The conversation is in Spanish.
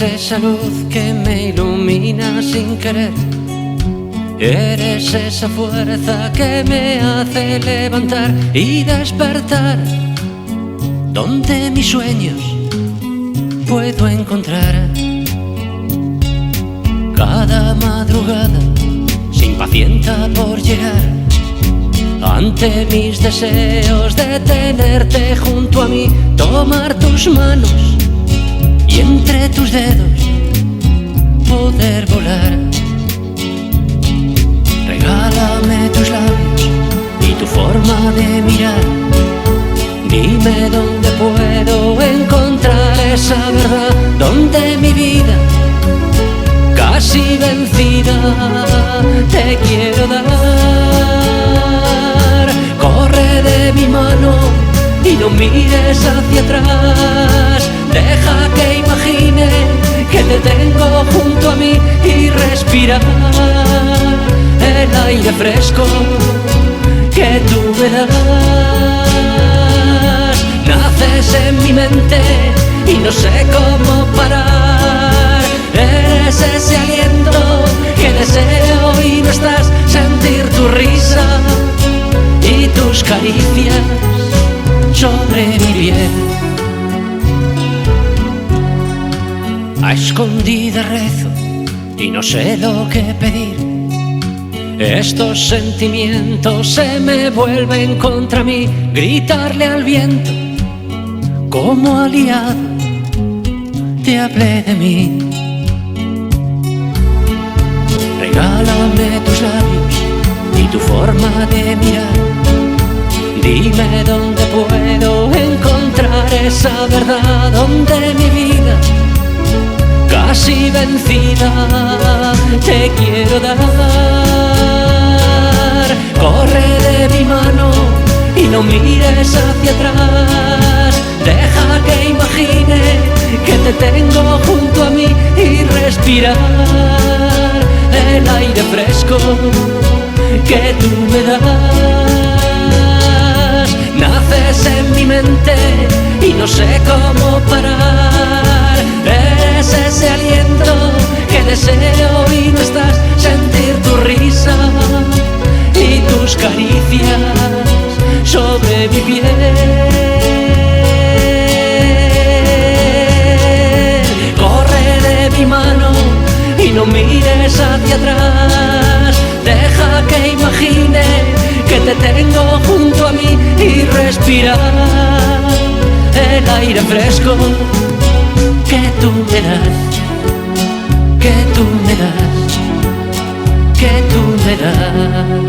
Eres esa luz que me ilumina sin querer. Eres esa fuerza que me hace levantar y despertar, donde mis sueños puedo encontrar. Cada madrugada se impacienta por llegar, ante mis deseos de tenerte junto a mí, tomar tus manos y entre tus dedos poder volar. Regálame tus labios y tu forma de mirar. Dime dónde puedo encontrar esa verdad, donde mi vida casi vencida te quiero dar. Corre de mi mano y no mires hacia atrás. Deja que imagine que te tengo junto a mí y respirar el aire fresco que tú me das. Naces en mi mente y no sé cómo parar. Eres ese aliento que deseo y no estás. Sentir tu risa y tus caricias sobre mi piel. A escondidas rezo y no sé lo que pedir. Estos sentimientos se me vuelven contra mí. Gritarle al viento como aliado te hablé de mí. Regálame tus labios y tu forma de mirar. Dime dónde puedo encontrar esa verdad, donde mi vida casi vencida te quiero dar. Corre de mi mano y no mires hacia atrás. Deja que imagine que te tengo junto a mí y respirar el aire fresco que tú me das. Naces en mi mente y no sé cómo parar. Eres ese aliento que deseo y no estás. Sentir tu risa y tus caricias sobre mi piel. Corre de mi mano y no mires hacia atrás. Deja que imagine que te tengo junto a mí y respirar el aire fresco que tú me das, que tú me das, que tú me das.